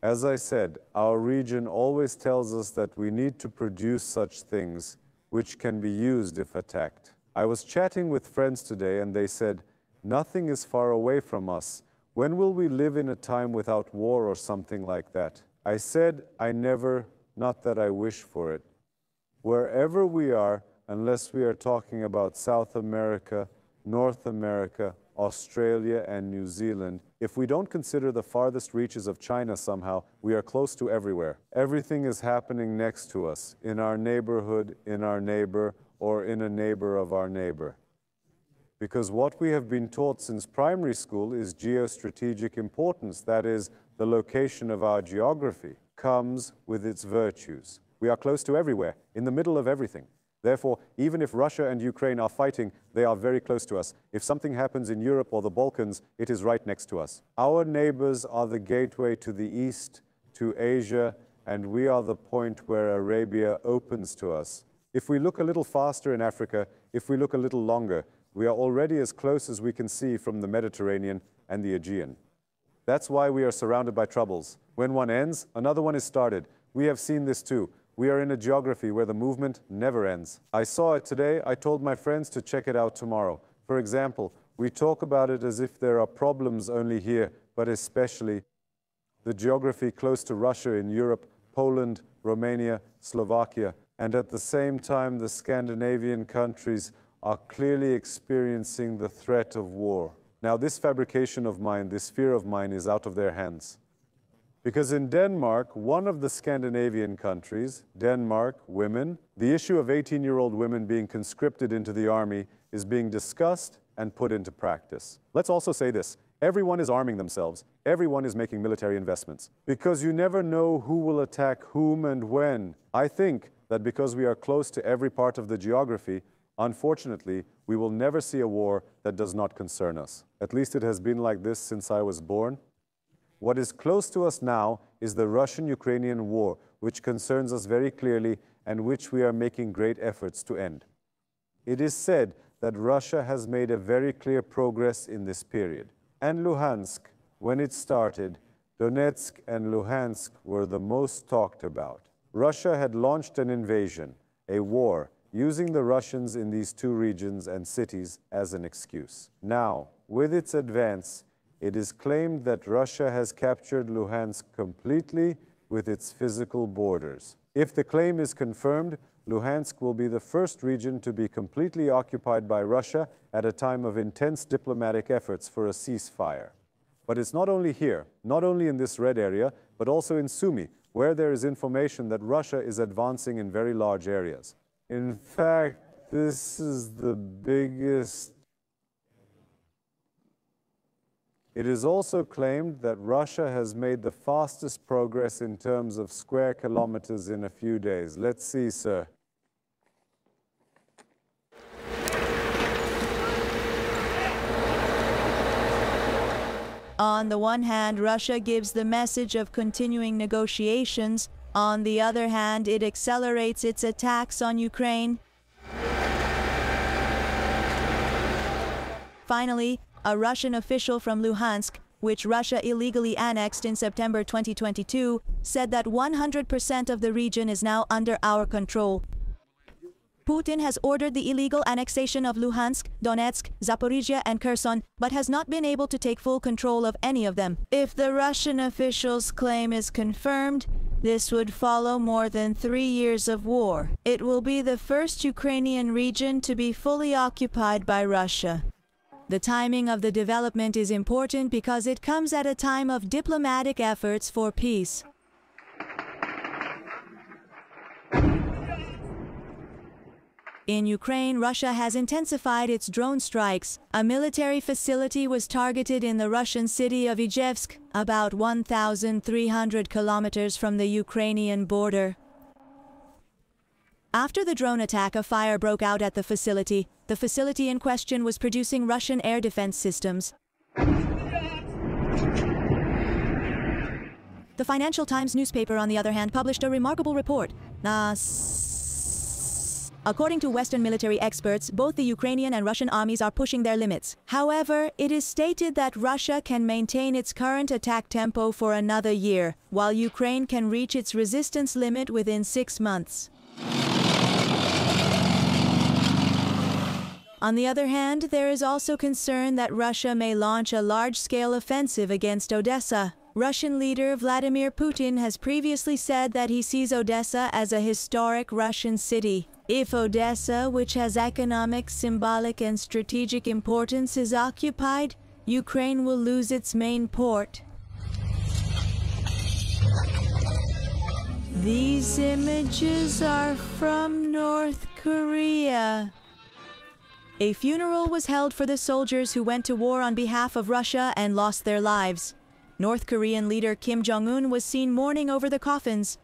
As I said, our region always tells us that we need to produce such things which can be used if attacked. I was chatting with friends today and they said, nothing is far away from us. When will we live in a time without war or something like that? I said, I never, not that I wish for it. Wherever we are, unless we are talking about South America, North America, Australia, and New Zealand, if we don't consider the farthest reaches of China somehow, we are close to everywhere. Everything is happening next to us, in our neighborhood, in our neighbor, or in a neighbor of our neighbor. Because what we have been taught since primary school is geostrategic importance, that is, the location of our geography, comes with its virtues. We are close to everywhere, in the middle of everything. Therefore, even if Russia and Ukraine are fighting, they are very close to us. If something happens in Europe or the Balkans, it is right next to us. Our neighbors are the gateway to the East, to Asia, and we are the point where Arabia opens to us. If we look a little faster in Africa, if we look a little longer, we are already as close as we can see from the Mediterranean and the Aegean. That's why we are surrounded by troubles. When one ends, another one is started. We have seen this too. We are in a geography where the movement never ends. I saw it today. I told my friends to check it out tomorrow. For example, we talk about it as if there are problems only here, but especially the geography close to Russia in Europe, Poland, Romania, Slovakia, and at the same time the Scandinavian countries are clearly experiencing the threat of war. Now this fabrication of mine, this fear of mine is out of their hands. Because in Denmark, one of the Scandinavian countries, Denmark, women, the issue of 18-year-old women being conscripted into the army is being discussed and put into practice. Let's also say this. Everyone is arming themselves. Everyone is making military investments. Because you never know who will attack whom and when. I think that because we are close to every part of the geography, unfortunately, we will never see a war that does not concern us. At least it has been like this since I was born. What is close to us now is the Russian-Ukrainian war, which concerns us very clearly and which we are making great efforts to end. It is said that Russia has made a very clear progress in this period. And Luhansk, when it started, Donetsk and Luhansk were the most talked about. Russia had launched an invasion, a war, using the Russians in these two regions and cities as an excuse. Now, with its advance, it is claimed that Russia has captured Luhansk completely with its physical borders. If the claim is confirmed, Luhansk will be the first region to be completely occupied by Russia at a time of intense diplomatic efforts for a ceasefire. But it's not only here, not only in this red area, but also in Sumy, where there is information that Russia is advancing in very large areas. In fact, this is the biggest. It is also claimed that Russia has made the fastest progress in terms of square kilometers in a few days. Let's see, sir. On the one hand, Russia gives the message of continuing negotiations. On the other hand, it accelerates its attacks on Ukraine. Finally, a Russian official from Luhansk, which Russia illegally annexed in September 2022, said that 100% of the region is now under our control. Putin has ordered the illegal annexation of Luhansk, Donetsk, Zaporizhia and Kherson, but has not been able to take full control of any of them. If the Russian official's claim is confirmed, this would follow more than 3 years of war. It will be the first Ukrainian region to be fully occupied by Russia. The timing of the development is important because it comes at a time of diplomatic efforts for peace. In Ukraine, Russia has intensified its drone strikes. A military facility was targeted in the Russian city of Ijevsk, about 1,300 kilometers from the Ukrainian border. After the drone attack, a fire broke out at the facility. The facility in question was producing Russian air defense systems. The Financial Times newspaper, on the other hand, published a remarkable report. According to Western military experts, both the Ukrainian and Russian armies are pushing their limits. However, it is stated that Russia can maintain its current attack tempo for another year, while Ukraine can reach its resistance limit within 6 months. On the other hand, there is also concern that Russia may launch a large-scale offensive against Odessa. Russian leader Vladimir Putin has previously said that he sees Odessa as a historic Russian city. If Odessa, which has economic, symbolic, and strategic importance, is occupied, Ukraine will lose its main port. These images are from North Korea. A funeral was held for the soldiers who went to war on behalf of Russia and lost their lives. North Korean leader Kim Jong-un was seen mourning over the coffins.